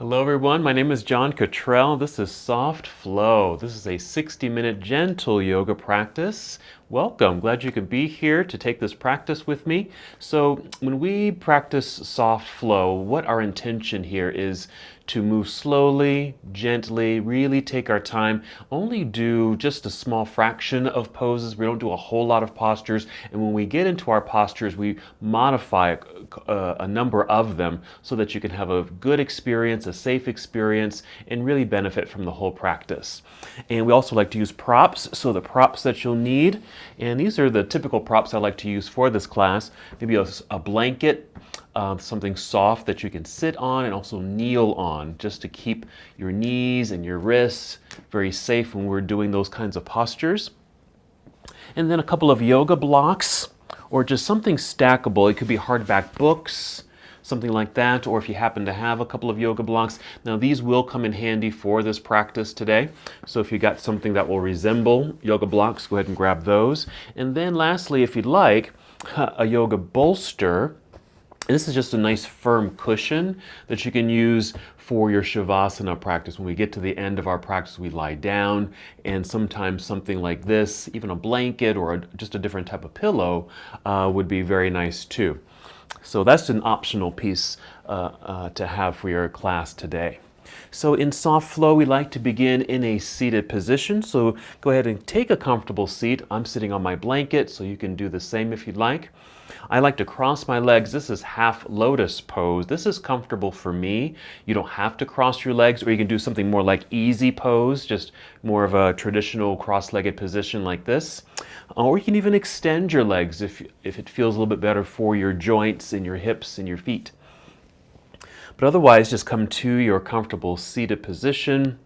Hello everyone, my name is John Cottrell. This is Soft Flow. This is a 60-minute gentle yoga practice. Welcome, glad you could be here to take this practice with me. So when we practice soft flow, what our intention here is to move slowly, gently, really take our time, only do just a small fraction of poses. We don't do a whole lot of postures, and when we get into our postures, we modify a number of them so that you can have a good experience, a safe experience, and really benefit from the whole practice. And we also like to use props, so the props that you'll need, and these are the typical props I like to use for this class. Maybe a blanket, something soft that you can sit on and also kneel on, just to keep your knees and your wrists very safe when we're doing those kinds of postures. And then a couple of yoga blocks, or just something stackable. It could be hardback books, something like that, or if you happen to have a couple of yoga blocks. Now these will come in handy for this practice today. So if you got something that will resemble yoga blocks, go ahead and grab those. And then lastly, if you'd like, a yoga bolster. And this is just a nice firm cushion that you can use for your Shavasana practice. When we get to the end of our practice, we lie down, and sometimes something like this, even a blanket or just a different type of pillow, would be very nice too. So that's an optional piece to have for your class today. So in soft flow, we like to begin in a seated position. So go ahead and take a comfortable seat. I'm sitting on my blanket, so you can do the same if you'd like. I like to cross my legs. This is half lotus pose. This is comfortable for me. You don't have to cross your legs, or you can do something more like easy pose, just more of a traditional cross-legged position like this. Or you can even extend your legs if it feels a little bit better for your joints and your hips and your feet. But otherwise, just come to your comfortable seated position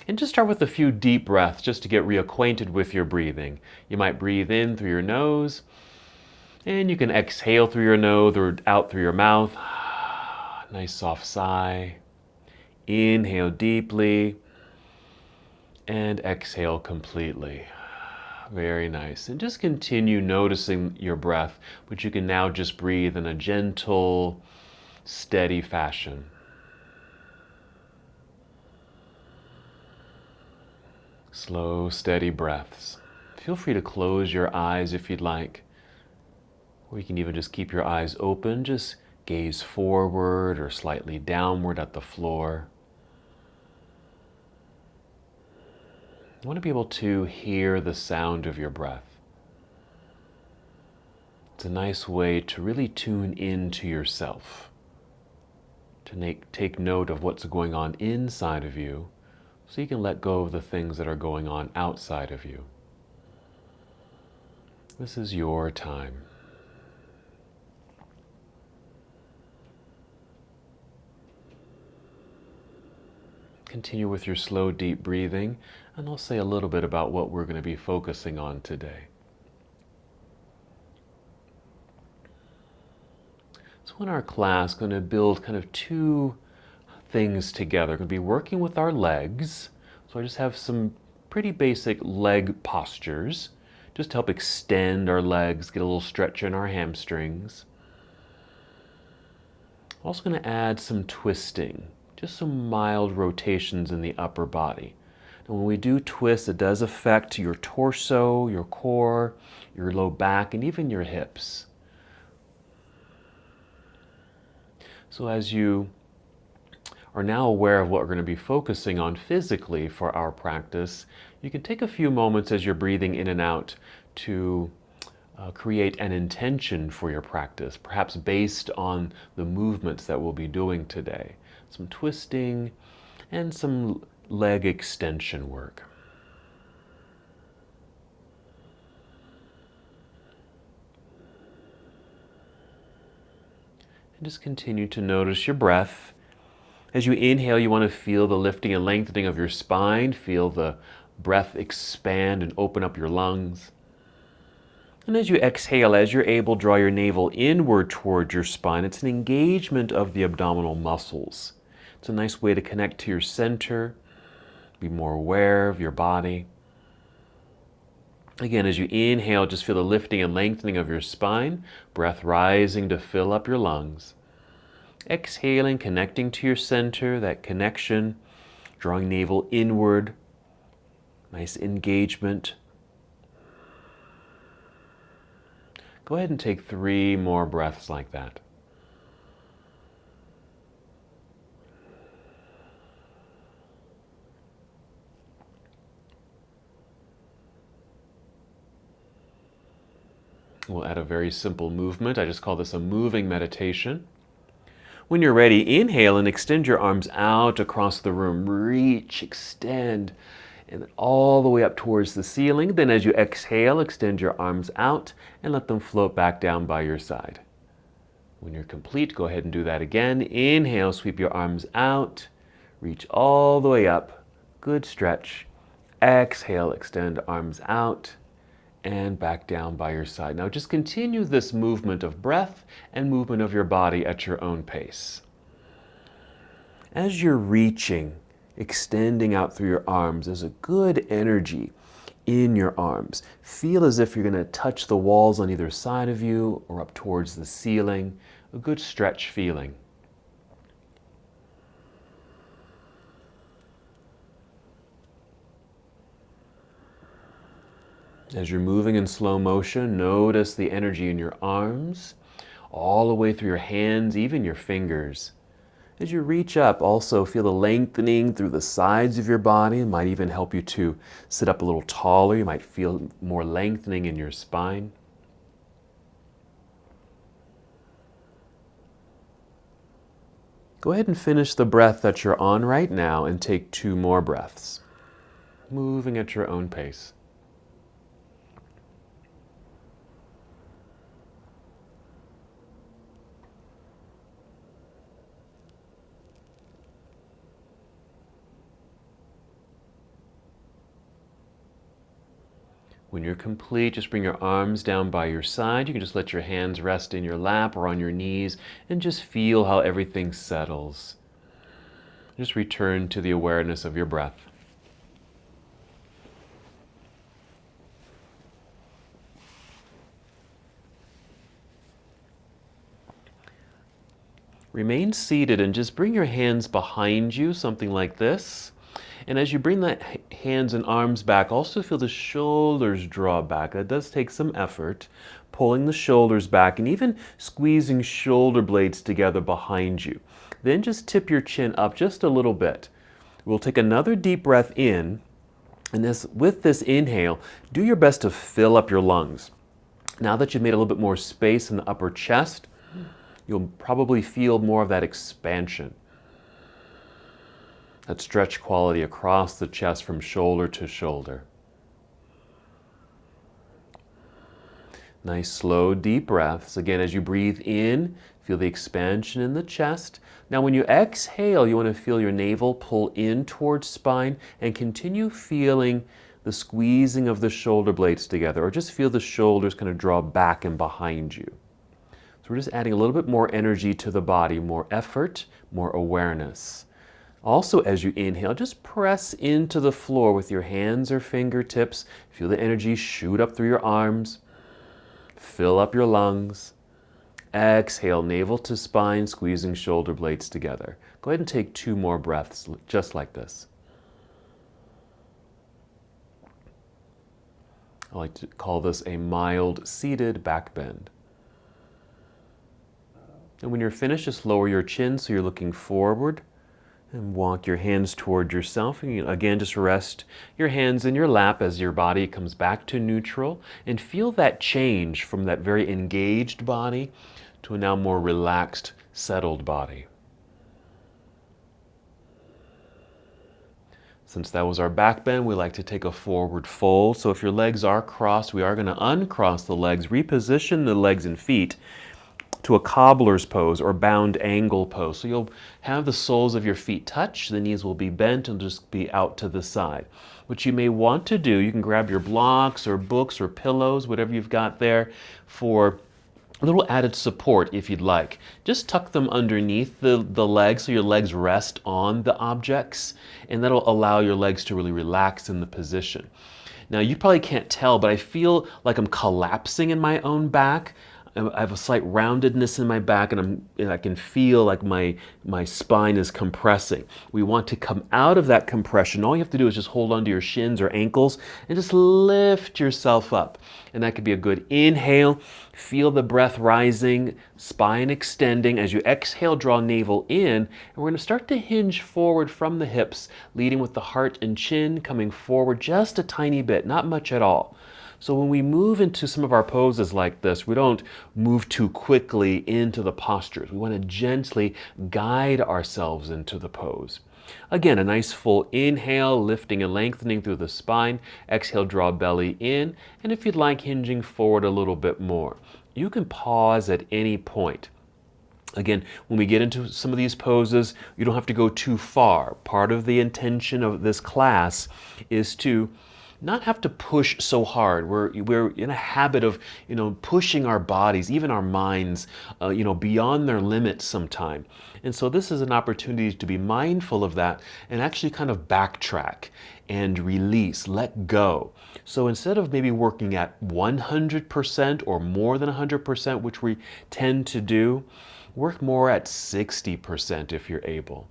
and just start with a few deep breaths just to get reacquainted with your breathing. You might breathe in through your nose, and you can exhale through your nose or out through your mouth. Nice soft sigh. Inhale deeply and exhale completely. Very nice. And just continue noticing your breath, but you can now just breathe in a gentle, steady fashion. Slow, steady breaths. Feel free to close your eyes if you'd like, or you can even just keep your eyes open. Just gaze forward or slightly downward at the floor. I want to be able to hear the sound of your breath. It's a nice way to really tune into yourself, to take note of what's going on inside of you, so you can let go of the things that are going on outside of you. This is your time. Continue with your slow, deep breathing, and I'll say a little bit about what we're going to be focusing on today. So in our class, going to build kind of two things together. We're going to be working with our legs. So I just have some pretty basic leg postures, just to help extend our legs, get a little stretch in our hamstrings. Also going to add some twisting, just some mild rotations in the upper body. And when we do twist, it does affect your torso, your core, your low back, and even your hips. So as you are now aware of what we're going to be focusing on physically for our practice, you can take a few moments as you're breathing in and out to create an intention for your practice, perhaps based on the movements that we'll be doing today. Some twisting and some leg extension work. And just continue to notice your breath. As you inhale, you want to feel the lifting and lengthening of your spine. Feel the breath expand and open up your lungs. And as you exhale, as you're able, draw your navel inward towards your spine. It's an engagement of the abdominal muscles. It's a nice way to connect to your center, be more aware of your body. Again, as you inhale, just feel the lifting and lengthening of your spine, breath rising to fill up your lungs. Exhaling, connecting to your center, that connection, drawing navel inward, nice engagement. Go ahead and take 3 more breaths like that. We'll add a very simple movement. I just call this a moving meditation. When you're ready, inhale and extend your arms out across the room. Reach, extend, and all the way up towards the ceiling. Then as you exhale, extend your arms out and let them float back down by your side. When you're complete, go ahead and do that again. Inhale, sweep your arms out, reach all the way up. Good stretch. Exhale, extend arms out and back down by your side. Now just continue this movement of breath and movement of your body at your own pace. As you're reaching, extending out through your arms, there's a good energy in your arms. Feel as if you're going to touch the walls on either side of you or up towards the ceiling. A good stretch feeling. As you're moving in slow motion, notice the energy in your arms, all the way through your hands, even your fingers. As you reach up, also feel the lengthening through the sides of your body. It might even help you to sit up a little taller. You might feel more lengthening in your spine. Go ahead and finish the breath that you're on right now and take 2 more breaths, moving at your own pace. When you're complete, just bring your arms down by your side. You can just let your hands rest in your lap or on your knees and just feel how everything settles. Just return to the awareness of your breath. Remain seated and just bring your hands behind you, something like this. And as you bring the hands and arms back, also feel the shoulders draw back. That does take some effort, pulling the shoulders back and even squeezing shoulder blades together behind you. Then just tip your chin up just a little bit. We'll take another deep breath in, and with this inhale, do your best to fill up your lungs. Now that you've made a little bit more space in the upper chest, you'll probably feel more of that expansion. That stretch quality across the chest from shoulder to shoulder. Nice, slow, deep breaths. Again, as you breathe in, feel the expansion in the chest. Now, when you exhale, you want to feel your navel pull in towards spine and continue feeling the squeezing of the shoulder blades together, or just feel the shoulders kind of draw back and behind you. So we're just adding a little bit more energy to the body, more effort, more awareness. Also, as you inhale, just press into the floor with your hands or fingertips. Feel the energy shoot up through your arms. Fill up your lungs. Exhale, navel to spine, squeezing shoulder blades together. Go ahead and take 2 more breaths, just like this. I like to call this a mild seated back bend. And when you're finished, just lower your chin so you're looking forward. And walk your hands toward yourself. And again, just rest your hands in your lap as your body comes back to neutral. And feel that change from that very engaged body to a now more relaxed, settled body. Since that was our back bend, we like to take a forward fold. So if your legs are crossed, we are going to uncross the legs, reposition the legs and feet to a cobbler's pose or bound angle pose. So you'll have the soles of your feet touch, the knees will be bent and just be out to the side. What you may want to do, you can grab your blocks or books or pillows, whatever you've got there, for a little added support if you'd like. Just tuck them underneath the legs so your legs rest on the objects, and that'll allow your legs to really relax in the position. Now you probably can't tell, but I feel like I'm collapsing in my own back. I have a slight roundedness in my back, and I can feel like my spine is compressing. We want to come out of that compression. All you have to do is just hold onto your shins or ankles and just lift yourself up. And that could be a good inhale. Feel the breath rising, spine extending. As you exhale, draw navel in, and we're going to start to hinge forward from the hips, leading with the heart and chin coming forward just a tiny bit, not much at all. So when we move into some of our poses like this, we don't move too quickly into the postures. We want to gently guide ourselves into the pose. Again, a nice full inhale, lifting and lengthening through the spine. Exhale, draw belly in. And if you'd like, hinging forward a little bit more. You can pause at any point. Again, when we get into some of these poses, you don't have to go too far. Part of the intention of this class is to not have to push so hard. We're in a habit of, pushing our bodies, even our minds, beyond their limits sometime. And so this is an opportunity to be mindful of that and actually kind of backtrack and release, let go. So instead of maybe working at 100% or more than 100%, which we tend to do, work more at 60% if you're able.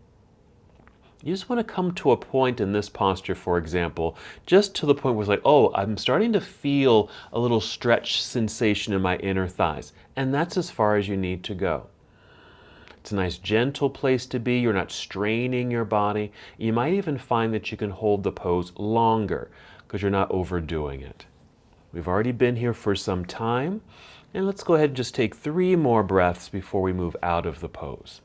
You just want to come to a point in this posture, for example, just to the point where it's like, oh, I'm starting to feel a little stretch sensation in my inner thighs. And that's as far as you need to go. It's a nice gentle place to be. You're not straining your body. You might even find that you can hold the pose longer because you're not overdoing it. We've already been here for some time. And let's go ahead and just take 3 more breaths before we move out of the pose.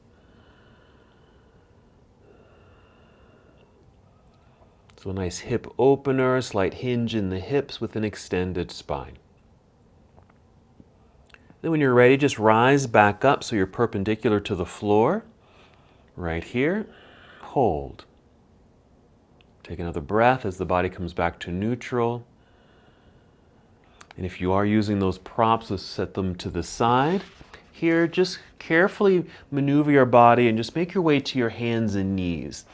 So a nice hip opener, slight hinge in the hips with an extended spine. Then when you're ready, just rise back up so you're perpendicular to the floor. Right here. Hold. Take another breath as the body comes back to neutral. And if you are using those props, let's set them to the side. Here, just carefully maneuver your body and just make your way to your hands and knees.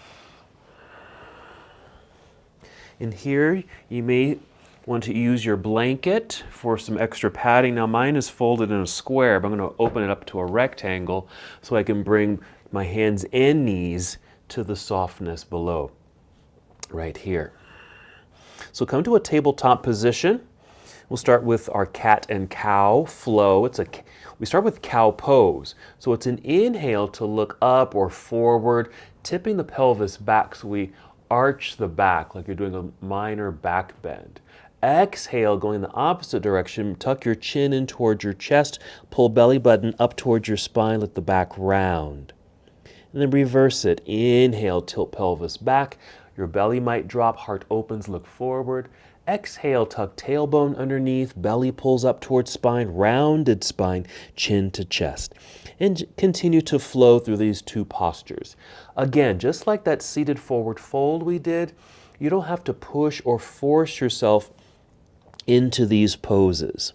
And here, you may want to use your blanket for some extra padding. Now mine is folded in a square, but I'm going to open it up to a rectangle so I can bring my hands and knees to the softness below, right here. So come to a tabletop position. We'll start with our cat and cow flow. We start with cow pose. So it's an inhale to look up or forward, tipping the pelvis back so we arch the back like you're doing a minor back bend. Exhale, going the opposite direction. Tuck your chin in towards your chest. Pull belly button up towards your spine. Let the back round. And then reverse it. Inhale, tilt pelvis back. Your belly might drop. Heart opens, look forward. Exhale, tuck tailbone underneath. Belly pulls up towards spine. Rounded spine, chin to chest. And continue to flow through these 2 postures. Again, just like that seated forward fold we did, you don't have to push or force yourself into these poses.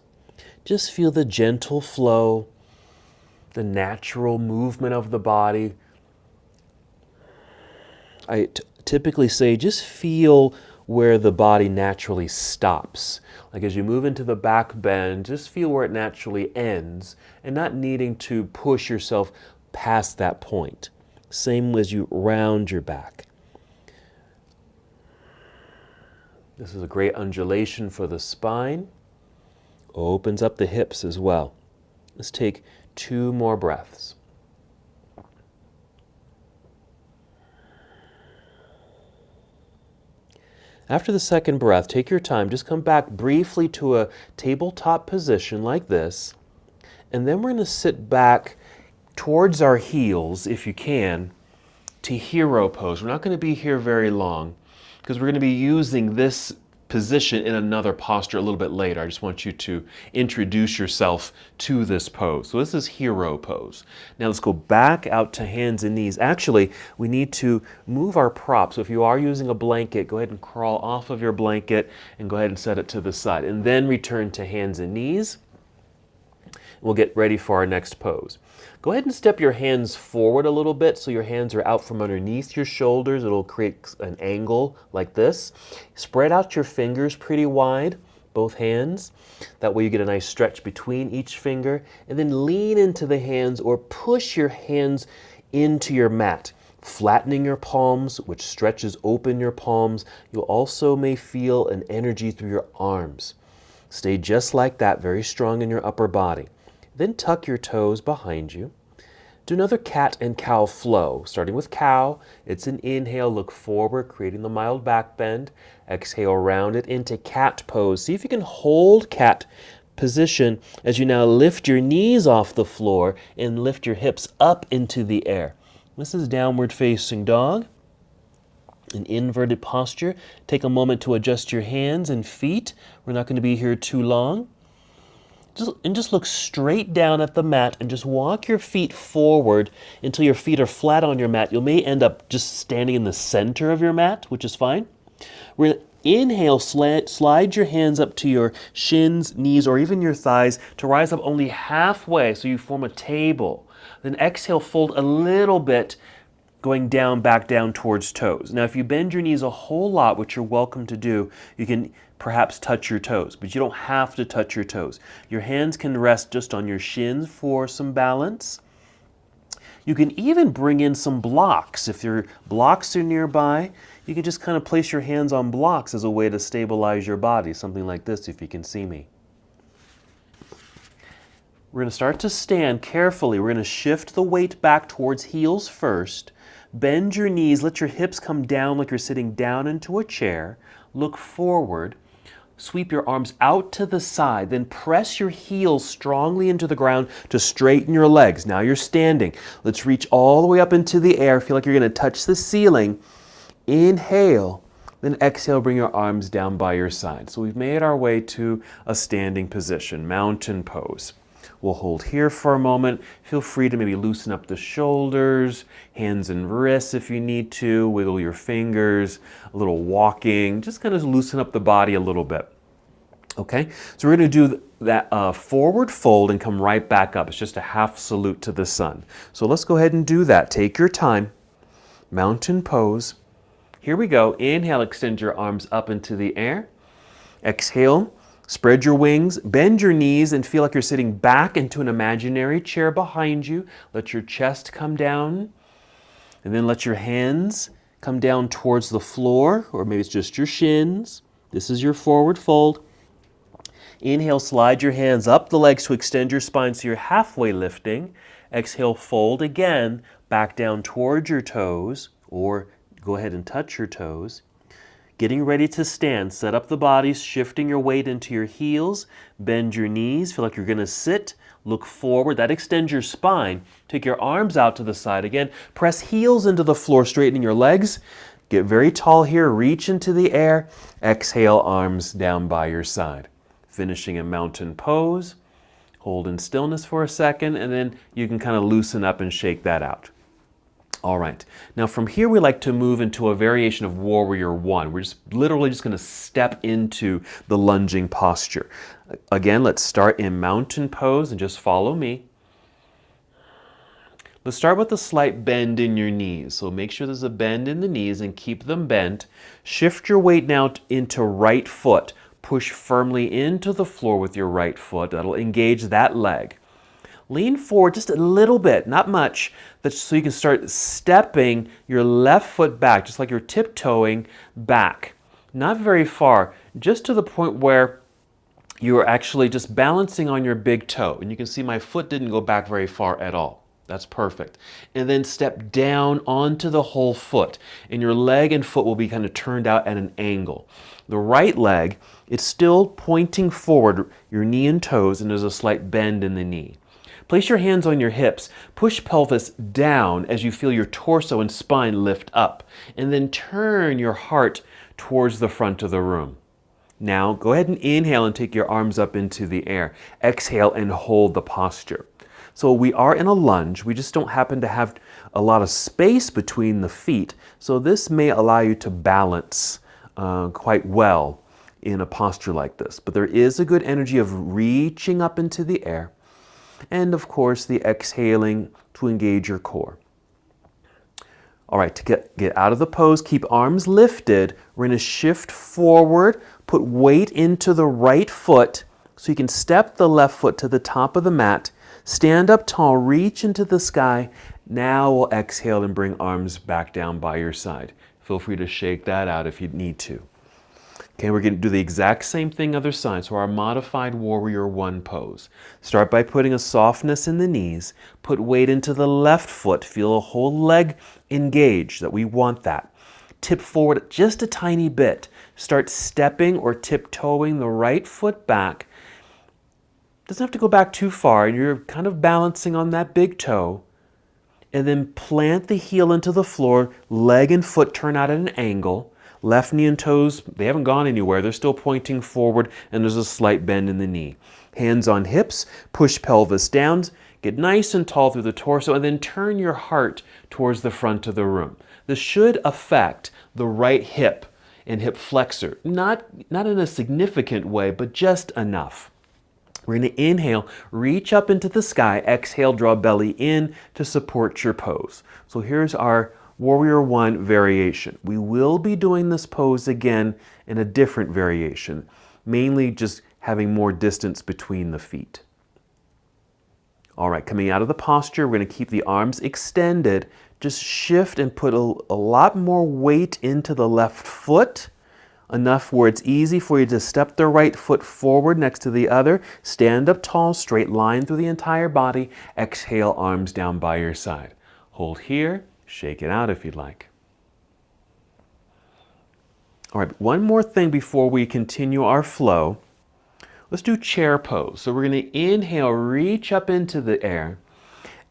Just feel the gentle flow, the natural movement of the body. I typically say just feel where the body naturally stops. Like as you move into the back bend, just feel where it naturally ends and not needing to push yourself past that point. Same as you round your back. This is a great undulation for the spine. Opens up the hips as well. Let's take 2 more breaths. After the second breath, take your time. Just come back briefly to a tabletop position like this. And then we're going to sit back towards our heels, if you can, to hero pose. We're not going to be here very long because we're going to be using this position in another posture a little bit later. I just want you to introduce yourself to this pose. So this is hero pose. Now let's go back out to hands and knees. Actually, we need to move our prop. So if you are using a blanket, go ahead and crawl off of your blanket and go ahead and set it to the side. And then return to hands and knees. We'll get ready for our next pose. Go ahead and step your hands forward a little bit so your hands are out from underneath your shoulders. It'll create an angle like this. Spread out your fingers pretty wide. both hands. That way you get a nice stretch between each finger. And then lean into the hands or push your hands into your mat, flattening your palms, which stretches open your palms. You also may feel an energy through your arms. Stay just like that, very strong in your upper body. Then tuck your toes behind you. Do another cat and cow flow. Starting with cow, it's an inhale, look forward, creating the mild back bend. Exhale, round it into cat pose. See if you can hold cat position as you now lift your knees off the floor and lift your hips up into the air. This is downward facing dog. An inverted posture. Take a moment to adjust your hands and feet. We're not going to be here too long. Just look straight down at the mat and just walk your feet forward until your feet are flat on your mat. You may end up just standing in the center of your mat, which is fine. We're going to inhale, slide your hands up to your shins, knees, or even your thighs to rise up only halfway so you form a table. Then exhale, fold a little bit, going down, back down towards toes. Now, if you bend your knees a whole lot, which you're welcome to do, you can perhaps touch your toes, but you don't have to touch your toes. Your hands can rest just on your shins for some balance. You can even bring in some blocks. If your blocks are nearby, you can just kind of place your hands on blocks as a way to stabilize your body, something like this if you can see me. We're going to start to stand carefully. We're going to shift the weight back towards heels first. Bend your knees, let your hips come down like you're sitting down into a chair. Look forward. Sweep your arms out to the side, then press your heels strongly into the ground to straighten your legs. Now you're standing. Let's reach all the way up into the air. Feel like you're going to touch the ceiling. Inhale, then exhale, bring your arms down by your side. So we've made our way to a standing position, mountain pose. We'll hold here for a moment. Feel free to maybe loosen up the shoulders, hands and wrists if you need to, wiggle your fingers, a little walking, just kind of loosen up the body a little bit. Okay, so we're going to do that forward fold and come right back up. It's just a half salute to the sun. So let's go ahead and do that. Take your time. Mountain pose. Here we go. Inhale, extend your arms up into the air. Exhale. Spread your wings, bend your knees, and feel like you're sitting back into an imaginary chair behind you. Let your chest come down, and then let your hands come down towards the floor, or maybe it's just your shins. This is your forward fold. Inhale, slide your hands up the legs to extend your spine so you're halfway lifting. Exhale, fold again, back down towards your toes, or go ahead and touch your toes. Getting ready to stand, set up the body, shifting your weight into your heels, bend your knees, feel like you're going to sit, look forward, that extends your spine. Take your arms out to the side again, press heels into the floor, straightening your legs, get very tall here, reach into the air, exhale, arms down by your side. Finishing in mountain pose, hold in stillness for a second, and then you can kind of loosen up and shake that out. All right, now from here we like to move into a variation of Warrior One. We're just literally just going to step into the lunging posture. Again, let's start in mountain pose and just follow me. Let's start with a slight bend in your knees. So make sure there's a bend in the knees and keep them bent. Shift your weight now into right foot. Push firmly into the floor with your right foot. That'll engage that leg. Lean forward just a little bit, not much, so you can start stepping your left foot back, just like you're tiptoeing back. Not very far, just to the point where you are actually just balancing on your big toe. And you can see my foot didn't go back very far at all. That's perfect. And then step down onto the whole foot. And your leg and foot will be kind of turned out at an angle. The right leg, it's still pointing forward, your knee and toes, and there's a slight bend in the knee. Place your hands on your hips. Push pelvis down as you feel your torso and spine lift up. And then turn your heart towards the front of the room. Now, go ahead and inhale and take your arms up into the air. Exhale and hold the posture. So we are in a lunge. We just don't happen to have a lot of space between the feet. So this may allow you to balance quite well in a posture like this. But there is a good energy of reaching up into the air. And of course, the exhaling to engage your core. All right, to get out of the pose, keep arms lifted. We're going to shift forward, put weight into the right foot so you can step the left foot to the top of the mat. Stand up tall, reach into the sky. Now we'll exhale and bring arms back down by your side. Feel free to shake that out if you need to. Okay, we're going to do the exact same thing other side, so our modified warrior one pose. Start by putting a softness in the knees. Put weight into the left foot. Feel a whole leg engaged, that we want that. Tip forward just a tiny bit. Start stepping or tiptoeing the right foot back. Doesn't have to go back too far, and you're kind of balancing on that big toe. And then plant the heel into the floor, leg and foot turn out at an angle. Left knee and toes, they haven't gone anywhere. They're still pointing forward, and there's a slight bend in the knee. Hands on hips, push pelvis down, get nice and tall through the torso, and then turn your heart towards the front of the room. This should affect the right hip and hip flexor. Not in a significant way, but just enough. We're going to inhale, reach up into the sky. Exhale, draw belly in to support your pose. So here's our Warrior One variation. We will be doing this pose again in a different variation, mainly just having more distance between the feet. All right, coming out of the posture, we're going to keep the arms extended. Just shift and put a lot more weight into the left foot. Enough where it's easy for you to step the right foot forward next to the other. Stand up tall, straight line through the entire body. Exhale, arms down by your side. Hold here, shake it out if you'd like. All right, one more thing before we continue our flow. Let's do chair pose. So we're going to inhale, reach up into the air.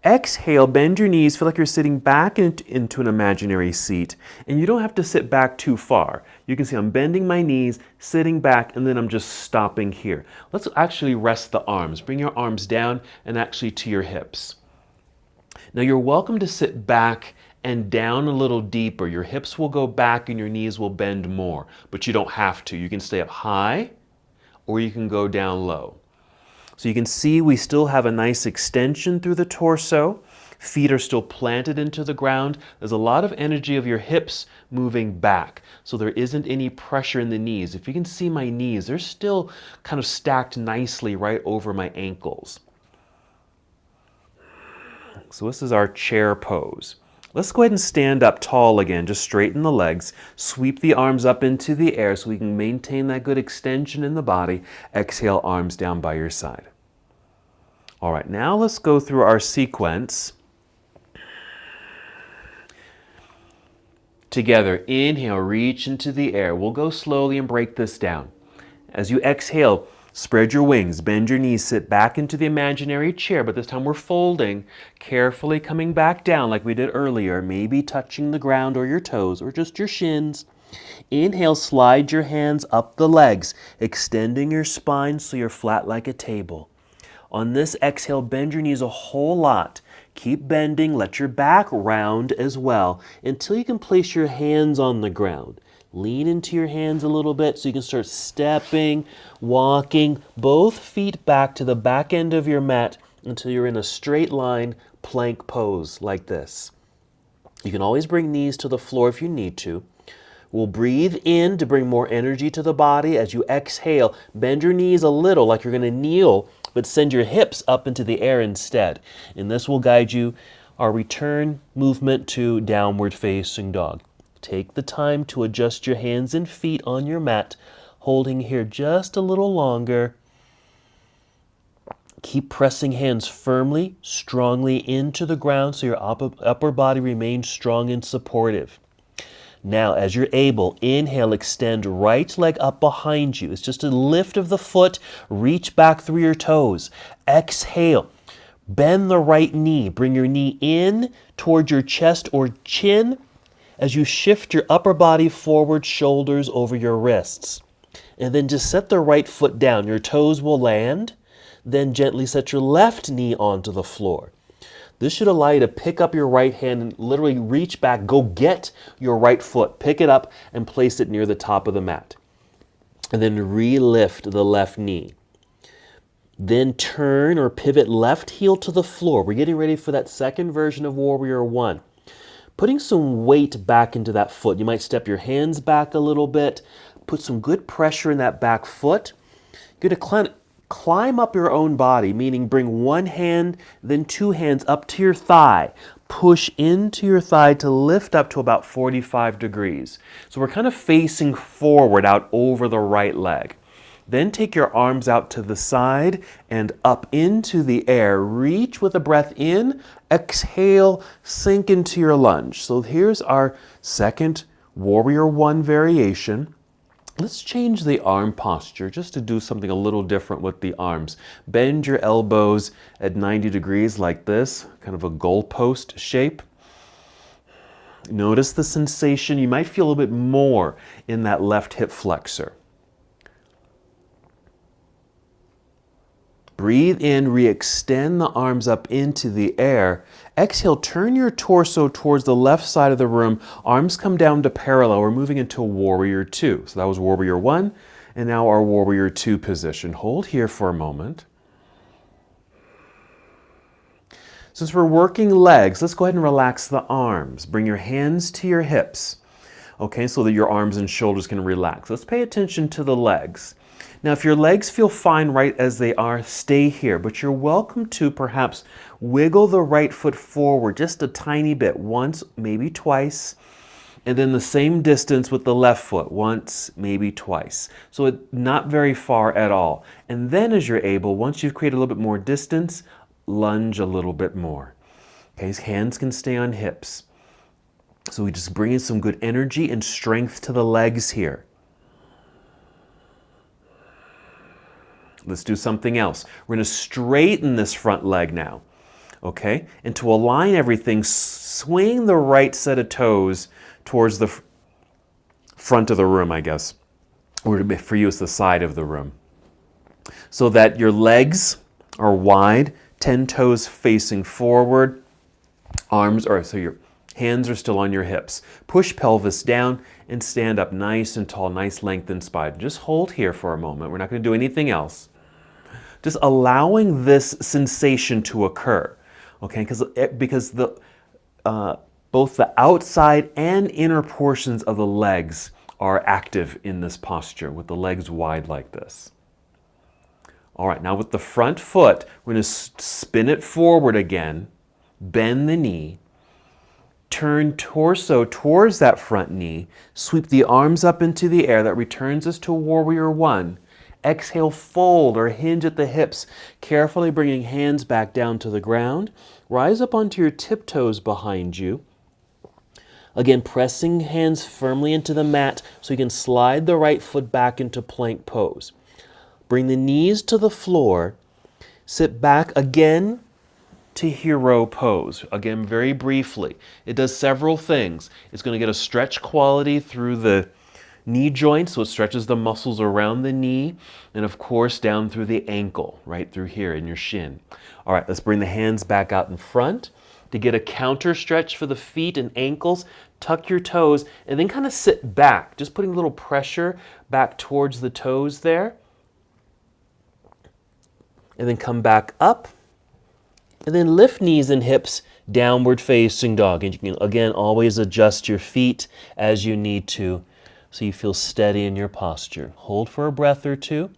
Exhale, bend your knees, feel like you're sitting back into an imaginary seat. And you don't have to sit back too far. You can see I'm bending my knees, sitting back, and then I'm just stopping here. Let's actually rest the arms. Bring your arms down and actually to your hips. Now you're welcome to sit back and down a little deeper. Your hips will go back and your knees will bend more, but you don't have to. You can stay up high or you can go down low. So you can see we still have a nice extension through the torso. Feet are still planted into the ground. There's a lot of energy of your hips moving back, so there isn't any pressure in the knees. If you can see my knees, they're still kind of stacked nicely right over my ankles. So this is our chair pose. Let's go ahead and stand up tall again. Just straighten the legs. Sweep the arms up into the air so we can maintain that good extension in the body. Exhale, arms down by your side. All right, now let's go through our sequence. Together, inhale, reach into the air. We'll go slowly and break this down. As you exhale, spread your wings, bend your knees, sit back into the imaginary chair, but this time we're folding, carefully coming back down like we did earlier, maybe touching the ground or your toes or just your shins. Inhale, slide your hands up the legs, extending your spine so you're flat like a table. On this exhale, bend your knees a whole lot. Keep bending, let your back round as well until you can place your hands on the ground. Lean into your hands a little bit so you can start stepping, walking, both feet back to the back end of your mat until you're in a straight line plank pose like this. You can always bring knees to the floor if you need to. We'll breathe in to bring more energy to the body. As you exhale, bend your knees a little like you're going to kneel, but send your hips up into the air instead. And this will guide you our return movement to downward facing dog. Take the time to adjust your hands and feet on your mat, holding here just a little longer. Keep pressing hands firmly, strongly into the ground so your upper body remains strong and supportive. Now, as you're able, inhale, extend right leg up behind you. It's just a lift of the foot. Reach back through your toes. Exhale. Bend the right knee. Bring your knee in toward your chest or chin as you shift your upper body forward, shoulders over your wrists. And then just set the right foot down. Your toes will land. Then gently set your left knee onto the floor. This should allow you to pick up your right hand and literally reach back, go get your right foot, pick it up and place it near the top of the mat. And then re-lift the left knee. Then turn or pivot left heel to the floor. We're getting ready for that second version of Warrior One. putting some weight back into that foot. You might step your hands back a little bit, put some good pressure in that back foot. You're going to climb up your own body, meaning bring one hand, then two hands up to your thigh. Push into your thigh to lift up to about 45 degrees. So we're kind of facing forward out over the right leg. Then take your arms out to the side and up into the air. Reach with a breath in, exhale, sink into your lunge. So here's our second Warrior One variation. Let's change the arm posture just to do something a little different with the arms. Bend your elbows at 90 degrees like this, kind of a goalpost shape. Notice the sensation. You might feel a little bit more in that left hip flexor. Breathe in, re-extend the arms up into the air. Exhale, turn your torso towards the left side of the room. Arms come down to parallel. We're moving into Warrior Two. So that was Warrior One, and now our Warrior Two position. Hold here for a moment. Since we're working legs, let's go ahead and relax the arms. Bring your hands to your hips, okay, so that your arms and shoulders can relax. Let's pay attention to the legs. Now, if your legs feel fine right as they are, stay here, but you're welcome to perhaps wiggle the right foot forward just a tiny bit, once, maybe twice, and then the same distance with the left foot, once, maybe twice. So not very far at all. And then as you're able, once you've created a little bit more distance, lunge a little bit more. Okay, hands can stay on hips. So we just bring in some good energy and strength to the legs here. Let's do something else. We're going to straighten this front leg now, okay? And to align everything, swing the right set of toes towards the front of the room, I guess. Or for you, it's the side of the room. So that your legs are wide, 10 toes facing forward, so your hands are still on your hips. Push pelvis down and stand up nice and tall, nice lengthened spine. Just hold here for a moment. We're not going to do anything else. Just allowing this sensation to occur, okay? Because both the outside and inner portions of the legs are active in this posture with the legs wide like this. All right, now with the front foot, we're going to spin it forward again, bend the knee, turn torso towards that front knee, sweep the arms up into the air. That returns us to Warrior One. Exhale, fold or hinge at the hips, carefully bringing hands back down to the ground. Rise up onto your tiptoes behind you. Again, pressing hands firmly into the mat so you can slide the right foot back into plank pose. Bring the knees to the floor. Sit back again to hero pose. Again, very briefly. It does several things. It's going to get a stretch quality through the knee joint, so it stretches the muscles around the knee, and of course down through the ankle, right through here in your shin. All right, let's bring the hands back out in front. To get a counter stretch for the feet and ankles, tuck your toes, and then kind of sit back, just putting a little pressure back towards the toes there. And then come back up, and then lift knees and hips, downward facing dog. And you can, again, always adjust your feet as you need to, so you feel steady in your posture. Hold for a breath or two.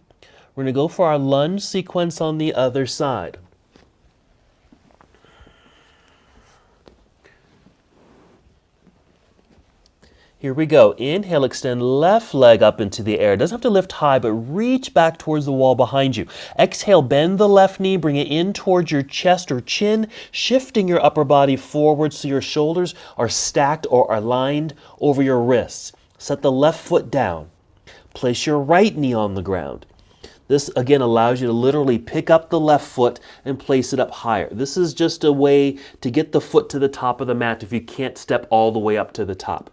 We're going to go for our lunge sequence on the other side. Here we go. Inhale, extend left leg up into the air. It doesn't have to lift high, but reach back towards the wall behind you. Exhale, bend the left knee, bring it in towards your chest or chin, shifting your upper body forward so your shoulders are stacked or aligned over your wrists. Set the left foot down. Place your right knee on the ground. This, again, allows you to literally pick up the left foot and place it up higher. This is just a way to get the foot to the top of the mat if you can't step all the way up to the top.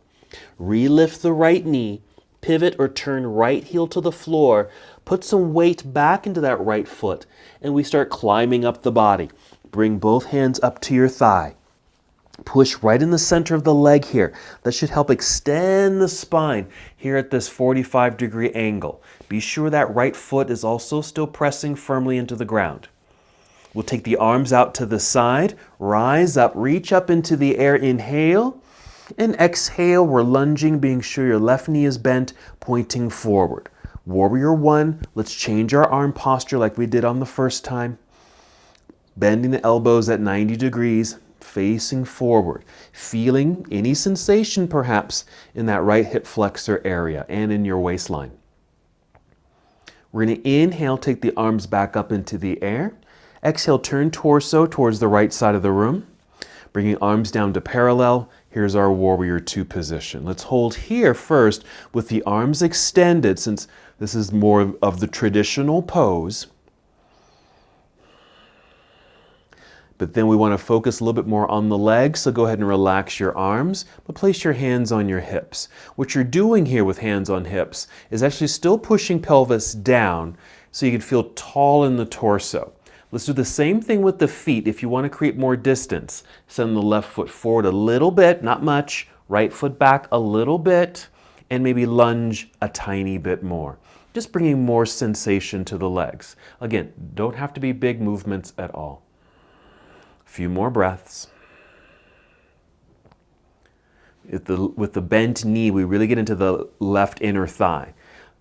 Relift the right knee, pivot or turn right heel to the floor, put some weight back into that right foot, and we start climbing up the body. Bring both hands up to your thigh. Push right in the center of the leg here. That should help extend the spine here at this 45-degree angle. Be sure that right foot is also still pressing firmly into the ground. We'll take the arms out to the side, rise up, reach up into the air, inhale, And exhale, we're lunging, being sure your left knee is bent, pointing forward. Warrior one, let's change our arm posture like we did on the first time. Bending the elbows at 90 degrees, facing forward. Feeling any sensation perhaps in that right hip flexor area and in your waistline. We're going to inhale, take the arms back up into the air. Exhale, turn torso towards the right side of the room. Bringing arms down to parallel. Here's our warrior two position. Let's hold here first with the arms extended, since this is more of the traditional pose. But then we want to focus a little bit more on the legs, so go ahead and relax your arms, but place your hands on your hips. What you're doing here with hands on hips is actually still pushing pelvis down so you can feel tall in the torso. Let's do the same thing with the feet. If you want to create more distance, send the left foot forward a little bit, not much, right foot back a little bit, and maybe lunge a tiny bit more. Just bringing more sensation to the legs. Again, don't have to be big movements at all. A few more breaths. With the bent knee, we really get into the left inner thigh.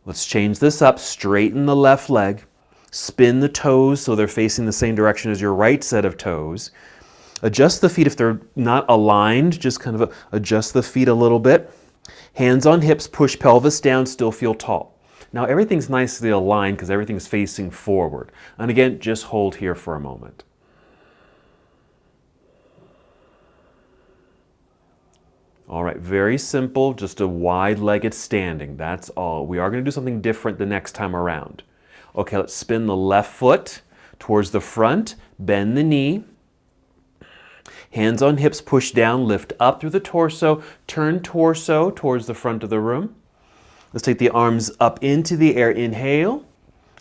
Let's change this up. Straighten the left leg. Spin the toes so they're facing the same direction as your right set of toes. Adjust the feet if they're not aligned. Just kind of adjust the feet a little bit. Hands on hips, push pelvis down, still feel tall. Now everything's nicely aligned because everything's facing forward. And again, just hold here for a moment. All right, very simple, just a wide-legged standing, that's all. We are going to do something different the next time around. Okay, let's spin the left foot towards the front, bend the knee. Hands on hips, push down, lift up through the torso, turn torso towards the front of the room. Let's take the arms up into the air, inhale.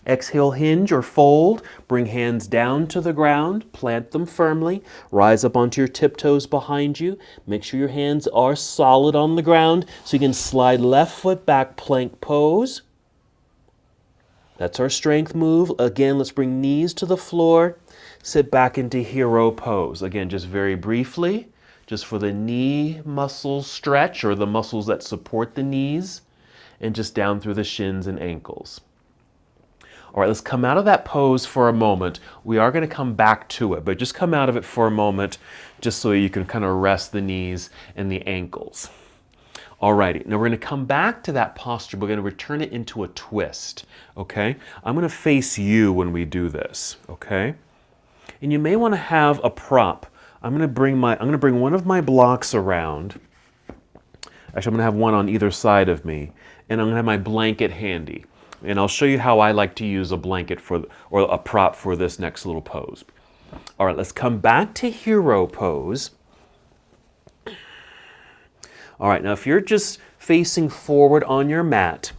Exhale, hinge or fold. Bring hands down to the ground. Plant them firmly. Rise up onto your tiptoes behind you. Make sure your hands are solid on the ground so you can slide left foot back, plank pose. That's our strength move. Again, let's bring knees to the floor. Sit back into hero pose. Again, just very briefly, just for the knee muscles stretch, or the muscles that support the knees, and just down through the shins and ankles. All right, let's come out of that pose for a moment. We are going to come back to it, but just come out of it for a moment just so you can kind of rest the knees and the ankles. All righty, now we're going to come back to that posture. We're going to return it into a twist, okay? I'm going to face you when we do this, okay? And you may want to have a prop. I'm going to bring one of my blocks around. Actually, I'm going to have one on either side of me, and I'm going to have my blanket handy. And I'll show you how I like to use a blanket or a prop for this next little pose. All right, let's come back to hero pose. All right, now if you're just facing forward on your mat,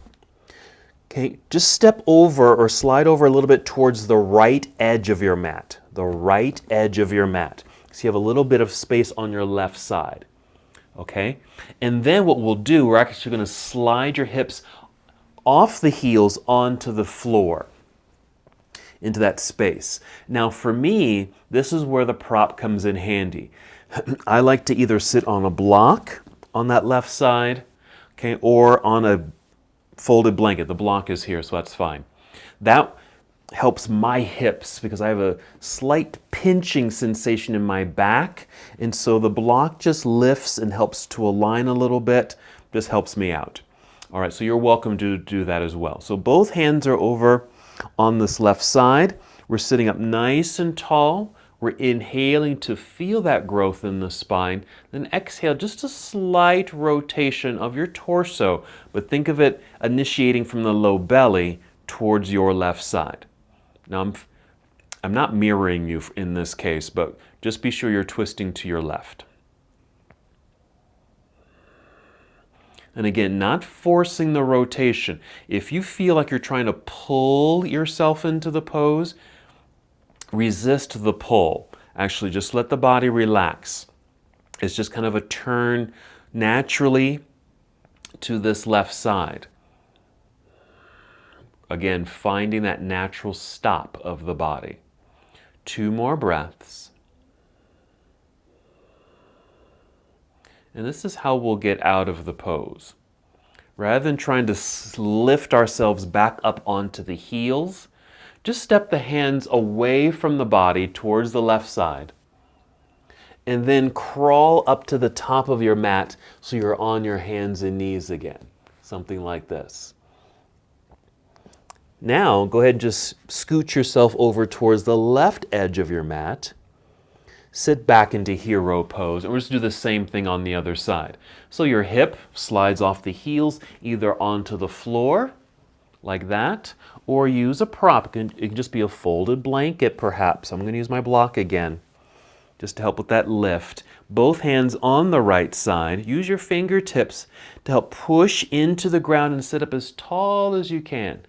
okay, just step over or slide over a little bit towards the right edge of your mat. The right edge of your mat. So you have a little bit of space on your left side. Okay? And then what we'll do, we're actually going to slide your hips off the heels onto the floor, into that space. Now for me, this is where the prop comes in handy. I like to either sit on a block on that left side, okay, or on a folded blanket. The block is here, so that's fine. That helps my hips because I have a slight pinching sensation in my back, and so the block just lifts and helps to align a little bit, just helps me out. All right, so you're welcome to do that as well. So both hands are over on this left side. We're sitting up nice and tall. We're inhaling to feel that growth in the spine. Then exhale, just a slight rotation of your torso, but think of it initiating from the low belly towards your left side. Now, I'm not mirroring you in this case, but just be sure you're twisting to your left. And again, not forcing the rotation. If you feel like you're trying to pull yourself into the pose, resist the pull. Actually, just let the body relax. It's just kind of a turn naturally to this left side. Again, finding that natural stop of the body. 2 more breaths. And this is how we'll get out of the pose. Rather than trying to lift ourselves back up onto the heels, just step the hands away from the body towards the left side. And then crawl up to the top of your mat so you're on your hands and knees again. Something like this. Now, go ahead and just scoot yourself over towards the left edge of your mat. Sit back into hero pose, and we're just do the same thing on the other side. So your hip slides off the heels either onto the floor, like that, or use a prop. It can just be a folded blanket, perhaps. I'm going to use my block again, just to help with that lift. Both hands on the right side. Use your fingertips to help push into the ground and sit up as tall as you can.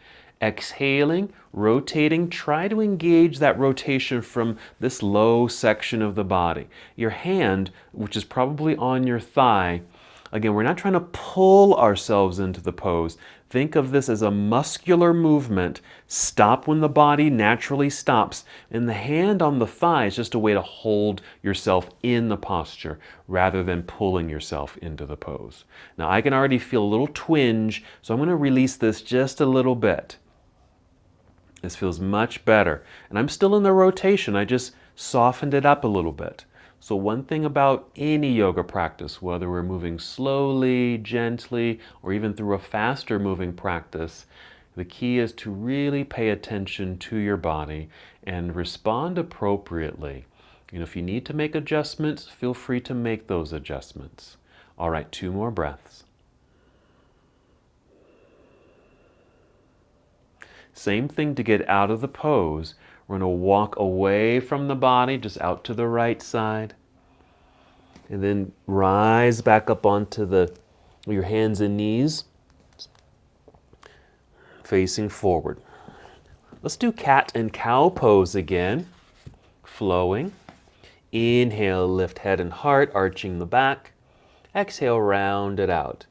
Exhaling, rotating, try to engage that rotation from this low section of the body. Your hand, which is probably on your thigh, again, we're not trying to pull ourselves into the pose. Think of this as a muscular movement. Stop when the body naturally stops. And the hand on the thigh is just a way to hold yourself in the posture rather than pulling yourself into the pose. Now, I can already feel a little twinge, so I'm going to release this just a little bit. This feels much better. And I'm still in the rotation. I just softened it up a little bit. So one thing about any yoga practice, whether we're moving slowly, gently, or even through a faster moving practice, the key is to really pay attention to your body and respond appropriately. If you need to make adjustments, feel free to make those adjustments. All right, 2 more breaths. Same thing to get out of the pose. We're going to walk away from the body, just out to the right side. And then rise back up onto your hands and knees, facing forward. Let's do cat and cow pose again. Flowing. Inhale, lift head and heart, arching the back. Exhale, round it out.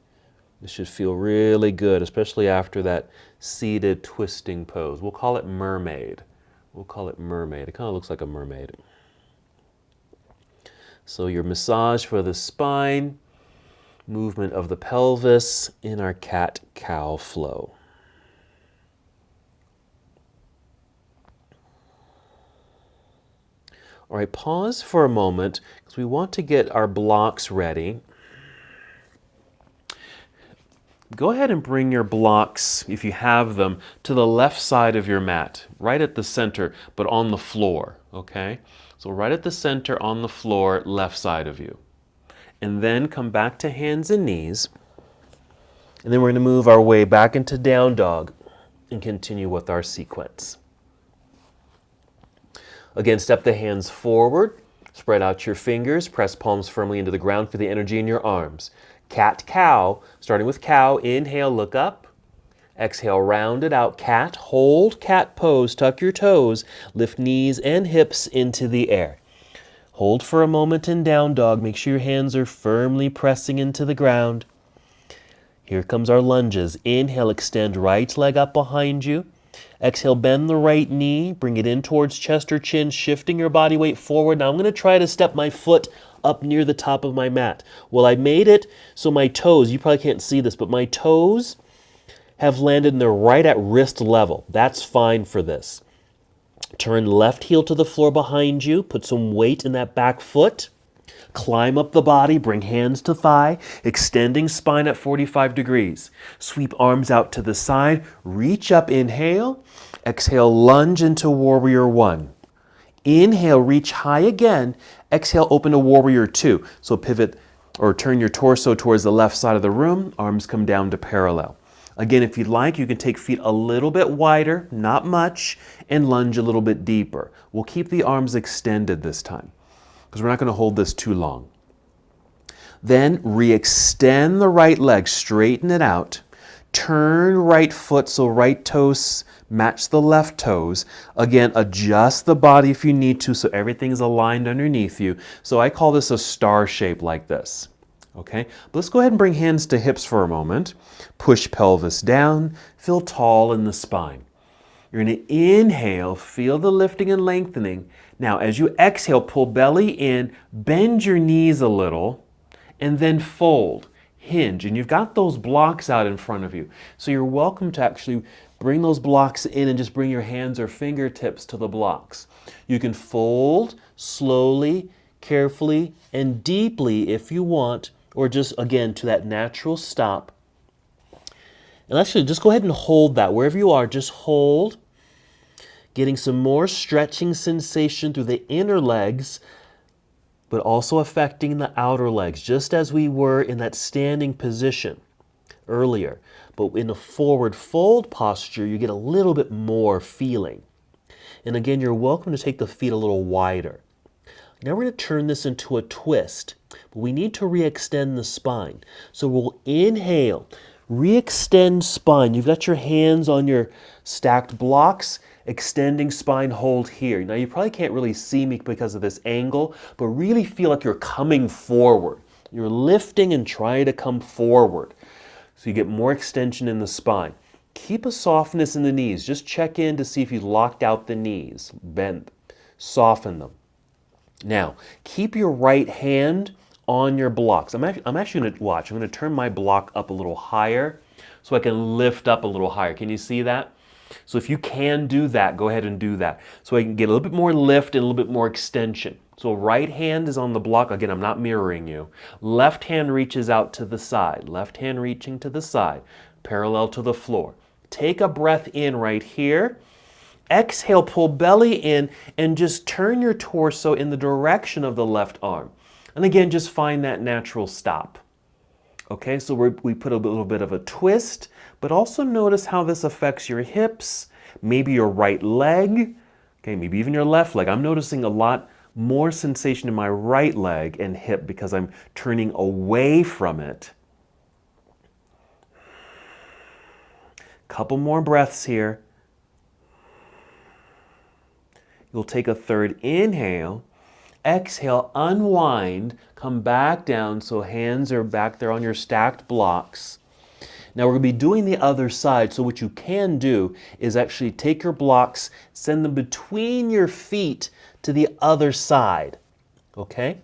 This should feel really good, especially after that seated twisting pose. We'll call it mermaid. It kind of looks like a mermaid. So your massage for the spine, movement of the pelvis in our cat-cow flow. All right, pause for a moment because we want to get our blocks ready. Go ahead and bring your blocks, if you have them, to the left side of your mat, right at the center, but on the floor, okay? So right at the center on the floor, left side of you. And then come back to hands and knees. And then we're going to move our way back into down dog and continue with our sequence. Again, step the hands forward, spread out your fingers, press palms firmly into the ground for the energy in your arms. Cat-cow, starting with cow, inhale, look up. Exhale, round it out. Cat, hold cat pose, tuck your toes, lift knees and hips into the air. Hold for a moment in down dog. Make sure your hands are firmly pressing into the ground. Here comes our lunges. Inhale, extend right leg up behind you. Exhale, bend the right knee, bring it in towards chest or chin, shifting your body weight forward. Now I'm going to try to step my foot up near the top of my mat. Well, I made it so my toes, you probably can't see this, but my toes have landed and they're right at wrist level. That's fine for this. Turn left heel to the floor behind you. Put some weight in that back foot. Climb up the body, bring hands to thigh, extending spine at 45 degrees. Sweep arms out to the side, reach up, inhale. Exhale, lunge into warrior one. Inhale, reach high again. Exhale, open to warrior two. So pivot or turn your torso towards the left side of the room. Arms come down to parallel. Again, if you'd like, you can take feet a little bit wider, not much, and lunge a little bit deeper. We'll keep the arms extended this time because we're not going to hold this too long. Then re-extend the right leg, straighten it out. Turn right foot so right toes match the left toes. Again, adjust the body if you need to so everything is aligned underneath you. So I call this a star shape like this. Okay, but let's go ahead and bring hands to hips for a moment. Push pelvis down, feel tall in the spine. You're going to inhale, feel the lifting and lengthening. Now, as you exhale, pull belly in, bend your knees a little, and then fold, hinge. And you've got those blocks out in front of you. So you're welcome to actually bring those blocks in and just bring your hands or fingertips to the blocks. You can fold slowly, carefully, and deeply if you want, or just, again, to that natural stop. And actually, just go ahead and hold that. Wherever you are, just hold. Getting some more stretching sensation through the inner legs, but also affecting the outer legs, just as we were in that standing position earlier. But in a forward fold posture, you get a little bit more feeling. And again, you're welcome to take the feet a little wider. Now we're going to turn this into a twist, but we need to re-extend the spine. So we'll inhale, re-extend spine. You've got your hands on your stacked blocks, extending spine, hold here. Now you probably can't really see me because of this angle, but really feel like you're coming forward. You're lifting and trying to come forward. So you get more extension in the spine. Keep a softness in the knees. Just check in to see if you've locked out the knees. Bend, soften them. Now, keep your right hand on your blocks. I'm actually going to watch. I'm going to turn my block up a little higher so I can lift up a little higher. Can you see that? So if you can do that, go ahead and do that. So I can get a little bit more lift and a little bit more extension. So right hand is on the block. Again, I'm not mirroring you. Left hand reaches out to the side. Left hand reaching to the side, parallel to the floor. Take a breath in right here. Exhale, pull belly in, and just turn your torso in the direction of the left arm. And again, just find that natural stop. Okay, so we put a little bit of a twist, but also notice how this affects your hips, maybe your right leg, okay, maybe even your left leg. I'm noticing a lot more sensation in my right leg and hip because I'm turning away from it. Couple more breaths here. You'll take a third inhale. Exhale, unwind, come back down so hands are back there on your stacked blocks. Now we're going to be doing the other side, so what you can do is actually take your blocks, send them between your feet to the other side, okay?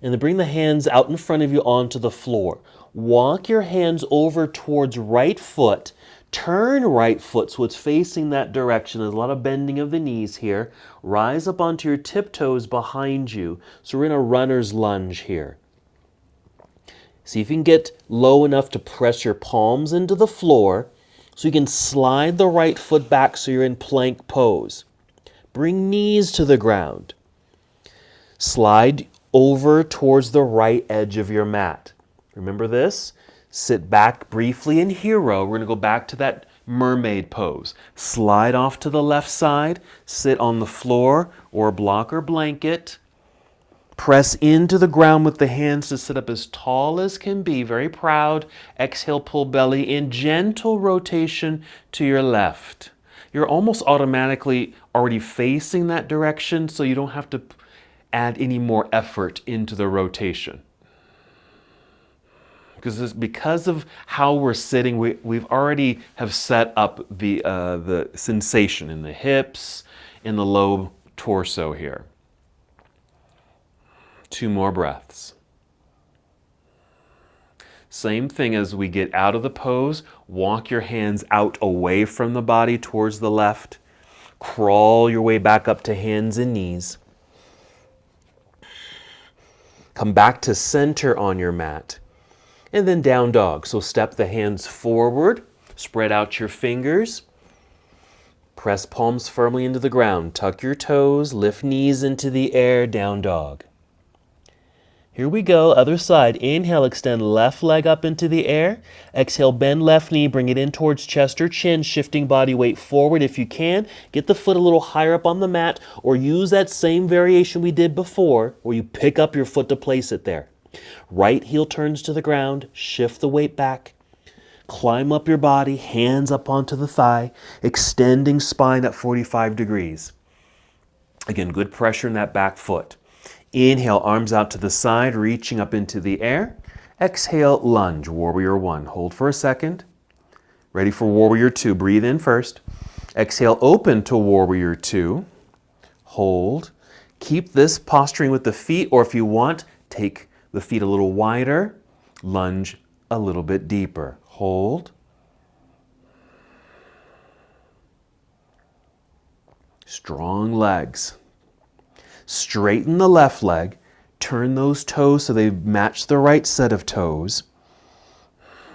And then bring the hands out in front of you onto the floor. Walk your hands over towards right foot. Turn right foot so it's facing that direction. There's a lot of bending of the knees here. Rise up onto your tiptoes behind you. So we're in a runner's lunge here. See if you can get low enough to press your palms into the floor so you can slide the right foot back so you're in plank pose. Bring knees to the ground. Slide over towards the right edge of your mat. Remember this? Sit back briefly in hero. We're going to go back to that mermaid pose. Slide off to the left side. Sit on the floor or block or blanket. Press into the ground with the hands to sit up as tall as can be. Very proud. Exhale, pull belly in. Gentle rotation to your left. You're almost automatically already facing that direction, so you don't have to add any more effort into the rotation. Because of how we're sitting, we've already have set up the sensation in the hips, in the low torso here. 2 more breaths. Same thing as we get out of the pose, walk your hands out away from the body towards the left. Crawl your way back up to hands and knees. Come back to center on your mat. And then down dog. So step the hands forward, spread out your fingers, press palms firmly into the ground, tuck your toes, lift knees into the air, down dog. Here we go, other side. Inhale, extend left leg up into the air. Exhale, bend left knee, bring it in towards chest or chin, shifting body weight forward if you can. Get the foot a little higher up on the mat, or use that same variation we did before, where you pick up your foot to place it there. Right heel turns to the ground, shift the weight back. Climb up your body, hands up onto the thigh, extending spine at 45 degrees. Again, good pressure in that back foot. Inhale, arms out to the side, reaching up into the air. Exhale, lunge, warrior 1. Hold for a second. Ready for warrior 2. Breathe in first. Exhale, open to warrior 2. Hold. Keep this posturing with the feet, or if you want, Take the feet a little wider, lunge a little bit deeper. Hold. Strong legs. Straighten the left leg. Turn those toes so they match the right set of toes.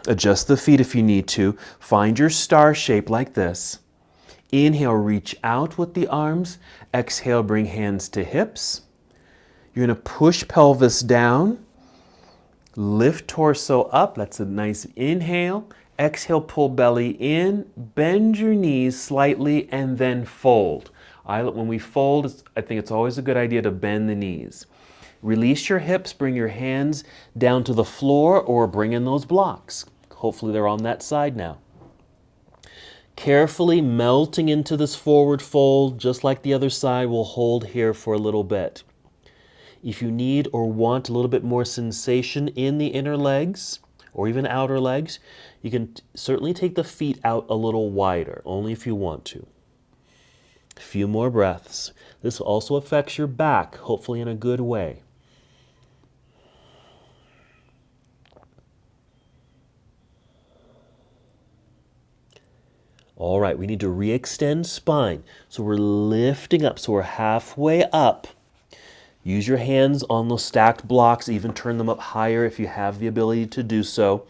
Adjust the feet if you need to. Find your star shape like this. Inhale, reach out with the arms. Exhale, bring hands to hips. You're going to push pelvis down. Lift torso up. That's a nice inhale. Exhale, pull belly in. Bend your knees slightly and then fold. When we fold, I think it's always a good idea to bend the knees. Release your hips, bring your hands down to the floor or bring in those blocks. Hopefully they're on that side now. Carefully melting into this forward fold, just like the other side, we'll hold here for a little bit. If you need or want a little bit more sensation in the inner legs or even outer legs, you can certainly take the feet out a little wider, only if you want to. A few more breaths. This also affects your back, hopefully in a good way. All right, we need to re-extend spine. So we're lifting up, so we're halfway up. Use your hands on those stacked blocks, even turn them up higher if you have the ability to do so.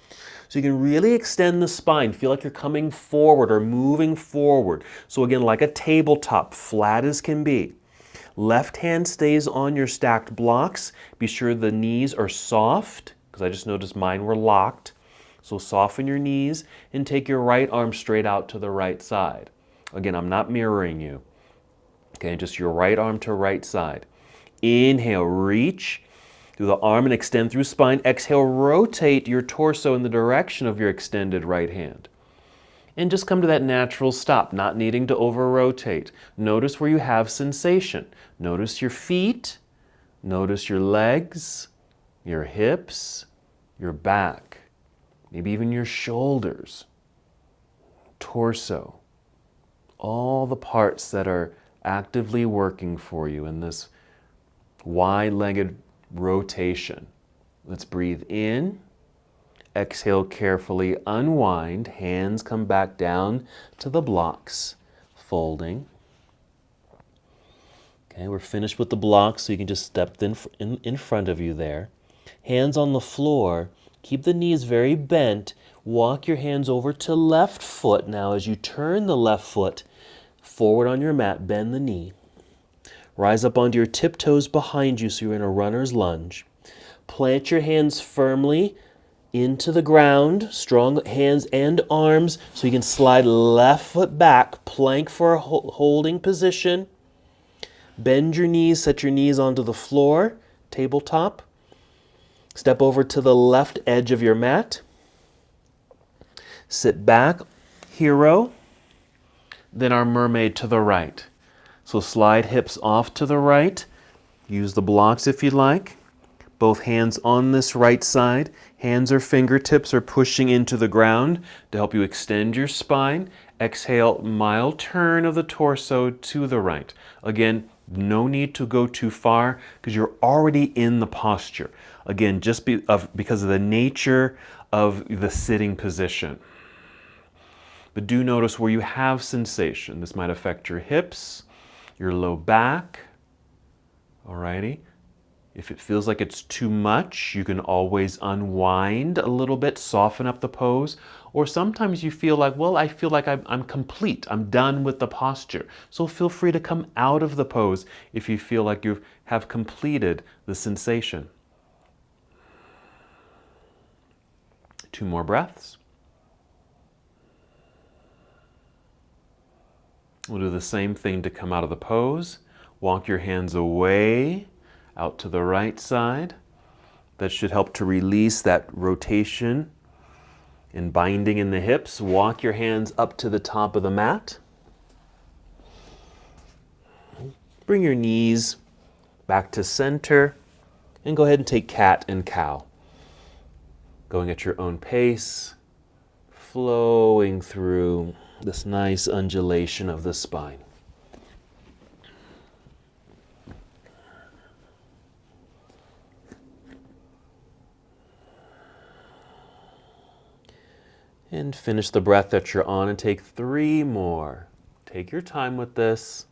So you can really extend the spine. Feel like you're coming forward or moving forward. So again, like a tabletop, flat as can be. Left hand stays on your stacked blocks. Be sure the knees are soft, because I just noticed mine were locked. So soften your knees and take your right arm straight out to the right side. Again, I'm not mirroring you. Okay, just your right arm to right side. Inhale, reach through the arm and extend through spine. Exhale, rotate your torso in the direction of your extended right hand. And just come to that natural stop, not needing to over-rotate. Notice where you have sensation. Notice your feet, notice your legs, your hips, your back, maybe even your shoulders, torso. All the parts that are actively working for you in this wide-legged rotation. Let's breathe in. Exhale carefully, unwind. Hands come back down to the blocks, folding. Okay, we're finished with the blocks, so you can just step in front of you there. Hands on the floor. Keep the knees very bent. Walk your hands over to left foot. Now as you turn the left foot forward on your mat, bend the knee. Rise up onto your tiptoes behind you so you're in a runner's lunge. Plant your hands firmly into the ground, strong hands and arms, so you can slide left foot back, plank for a holding position. Bend your knees, set your knees onto the floor, tabletop. Step over to the left edge of your mat. Sit back, hero, then our mermaid to the right. So slide hips off to the right. Use the blocks if you like. Both hands on this right side. Hands or fingertips are pushing into the ground to help you extend your spine. Exhale, mild turn of the torso to the right. Again, no need to go too far because you're already in the posture. Again, just because of the nature of the sitting position. But do notice where you have sensation. This might affect your hips, your low back. Alrighty. If it feels like it's too much, you can always unwind a little bit, soften up the pose. Or sometimes you feel like, well, I feel like I'm complete. I'm done with the posture. So feel free to come out of the pose if you feel like you have completed the sensation. 2 more breaths. We'll do the same thing to come out of the pose. Walk your hands away, out to the right side. That should help to release that rotation and binding in the hips. Walk your hands up to the top of the mat. Bring your knees back to center and go ahead and take cat and cow. Going at your own pace, flowing through this nice undulation of the spine. And finish the breath that you're on and take 3 more. Take your time with this.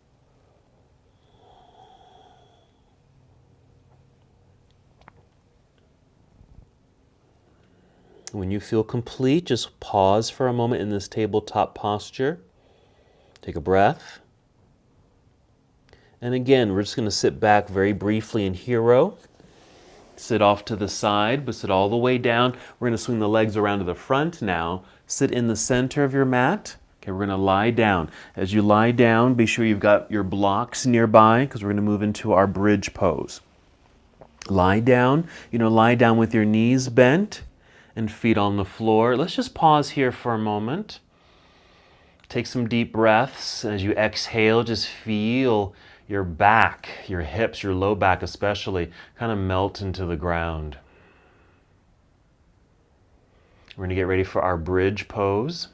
When you feel complete, just pause for a moment in this tabletop posture. Take a breath. And again, we're just going to sit back very briefly in hero. Sit off to the side, but sit all the way down. We're going to swing the legs around to the front now. Sit in the center of your mat. Okay, we're going to lie down. As you lie down, be sure you've got your blocks nearby because we're going to move into our bridge pose. Lie down. Lie down with your knees bent and feet on the floor. Let's just pause here for a moment. Take some deep breaths. As you exhale, just feel your back, your hips, your low back especially, kind of melt into the ground. We're going to get ready for our bridge pose.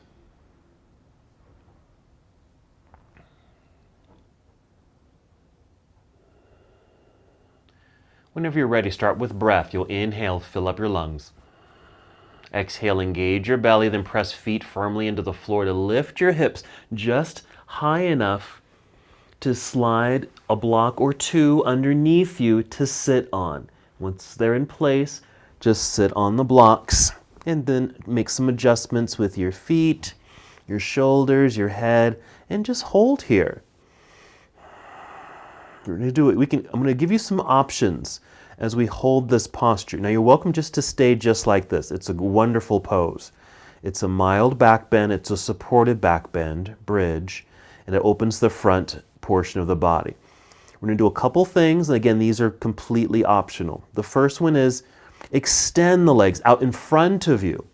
Whenever you're ready, start with breath. You'll inhale, fill up your lungs. Exhale, engage your belly, then press feet firmly into the floor to lift your hips just high enough to slide a block or two underneath you to sit on. Once they're in place, just sit on the blocks and then make some adjustments with your feet, your shoulders, your head, and just hold here. We're going to do it. I'm going to give you some options as we hold this posture. Now you're welcome just to stay just like this. It's a wonderful pose. It's a mild back bend. It's a supported back bend, bridge, and it opens the front portion of the body. We're going to do a couple things. And again, these are completely optional. The first one is extend the legs out in front of you.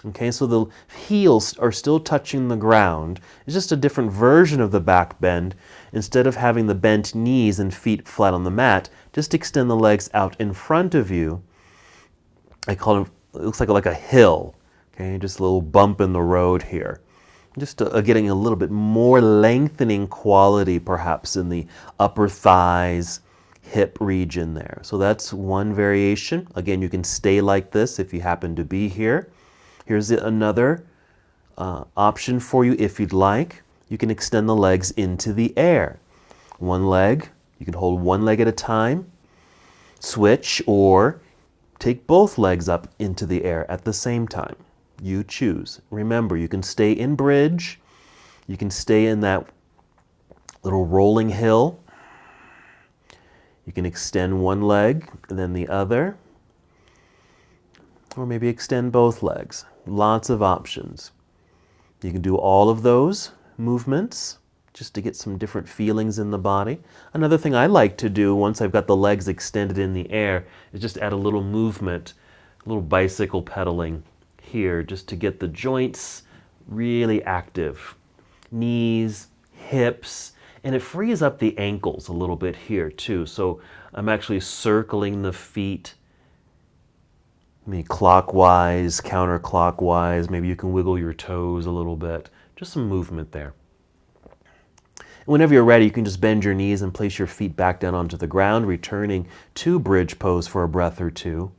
Okay, so the heels are still touching the ground. It's just a different version of the back bend. Instead of having the bent knees and feet flat on the mat, just extend the legs out in front of you. I call it looks like a hill. Okay, just a little bump in the road here. Just getting a little bit more lengthening quality perhaps in the upper thighs, hip region there. So that's one variation. Again, you can stay like this if you happen to be here. Here's another option for you if you'd like. You can extend the legs into the air. One leg, you can hold one leg at a time, switch, or take both legs up into the air at the same time. You choose. Remember, you can stay in bridge. You can stay in that little rolling hill. You can extend one leg and then the other. Or maybe extend both legs. Lots of options. You can do all of those movements just to get some different feelings in the body. Another thing I like to do once I've got the legs extended in the air is just add a little movement, a little bicycle pedaling here just to get the joints really active. Knees, hips, and it frees up the ankles a little bit here too. So I'm actually circling the feet maybe clockwise, counterclockwise. Maybe you can wiggle your toes a little bit. Just some movement there. And whenever you're ready, you can just bend your knees and place your feet back down onto the ground, returning to bridge pose for a breath or two.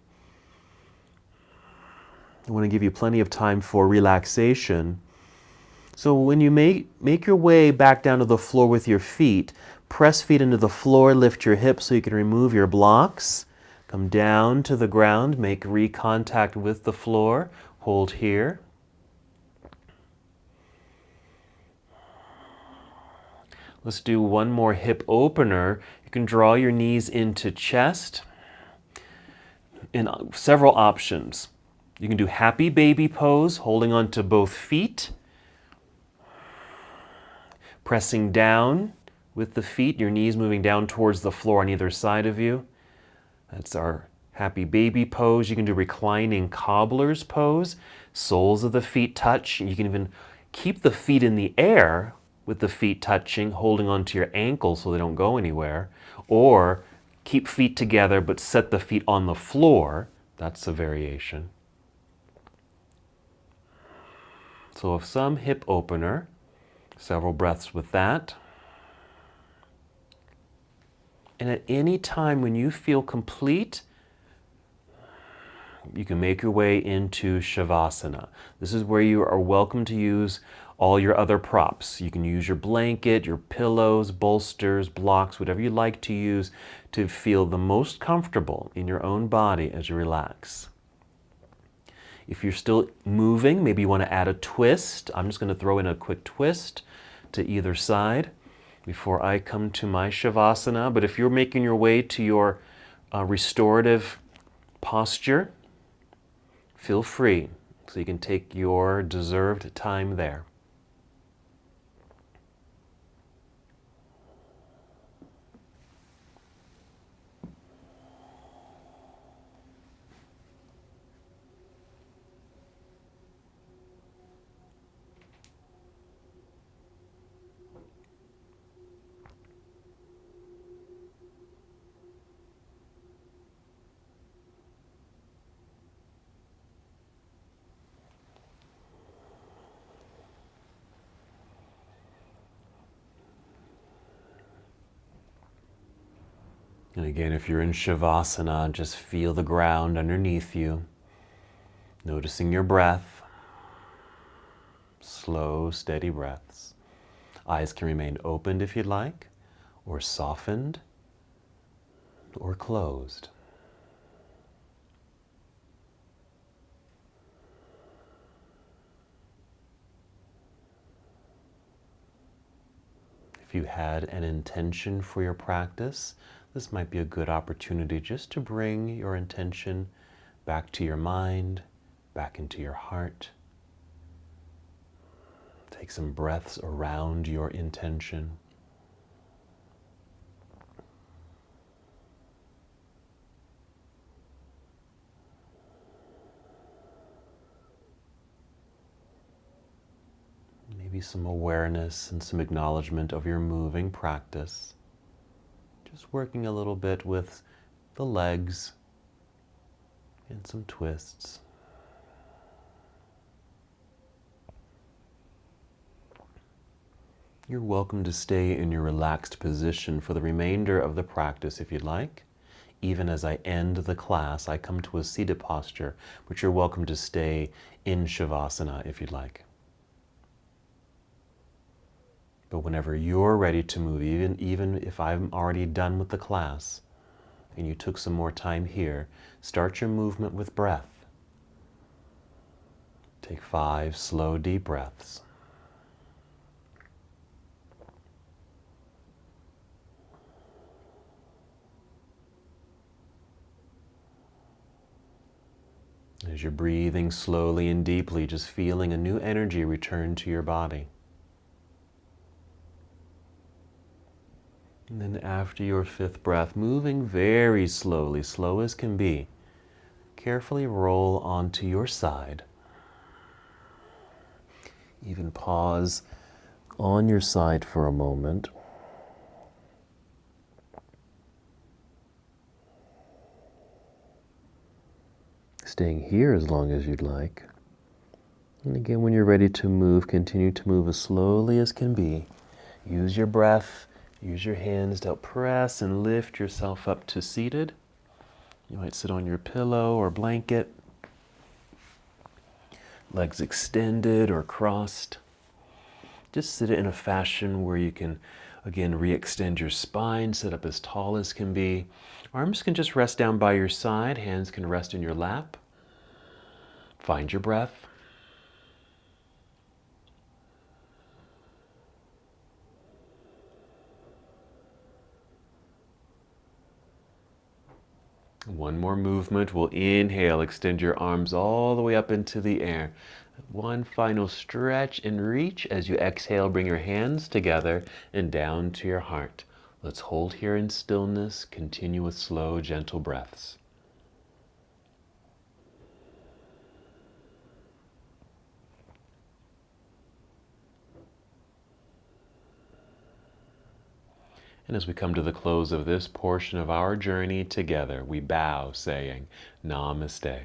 I want to give you plenty of time for relaxation. So when you make your way back down to the floor with your feet, press feet into the floor, lift your hips so you can remove your blocks. Come down to the ground, make re-contact with the floor. Hold here. Let's do one more hip opener. You can draw your knees into chest. And several options. You can do happy baby pose, holding on to both feet. Pressing down with the feet, your knees moving down towards the floor on either side of you. That's our happy baby pose. You can do reclining cobbler's pose. Soles of the feet touch. You can even keep the feet in the air with the feet touching, holding onto your ankles so they don't go anywhere. Or keep feet together but set the feet on the floor. That's a variation. So some hip opener. Several breaths with that. And at any time when you feel complete, you can make your way into Shavasana. This is where you are welcome to use all your other props. You can use your blanket, your pillows, bolsters, blocks, whatever you like to use to feel the most comfortable in your own body as you relax. If you're still moving, maybe you want to add a twist. I'm just going to throw in a quick twist to either side before I come to my Shavasana. But if you're making your way to your restorative posture, feel free, so you can take your deserved time there. And again, if you're in Shavasana, just feel the ground underneath you, noticing your breath, slow, steady breaths. Eyes can remain opened if you'd like, or softened, or closed. If you had an intention for your practice, this might be a good opportunity just to bring your intention back to your mind, back into your heart. Take some breaths around your intention. Maybe some awareness and some acknowledgement of your moving practice. Just working a little bit with the legs and some twists. You're welcome to stay in your relaxed position for the remainder of the practice if you'd like. Even as I end the class, I come to a seated posture, but you're welcome to stay in Shavasana if you'd like. But whenever you're ready to move, even if I'm already done with the class and you took some more time here, start your movement with breath. Take 5 slow, deep breaths. As you're breathing slowly and deeply, just feeling a new energy return to your body. And then after your 5th breath, moving very slowly, slow as can be, carefully roll onto your side. Even pause on your side for a moment. Staying here as long as you'd like. And again, when you're ready to move, continue to move as slowly as can be. Use your breath. Use your hands to help press and lift yourself up to seated. You might sit on your pillow or blanket. Legs extended or crossed. Just sit in a fashion where you can, again, re-extend your spine, sit up as tall as can be. Arms can just rest down by your side. Hands can rest in your lap. Find your breath. One more movement. We'll inhale, extend your arms all the way up into the air. One final stretch and reach. As you exhale, bring your hands together and down to your heart. Let's hold here in stillness. Continue with slow, gentle breaths. And as we come to the close of this portion of our journey together, we bow saying, Namaste.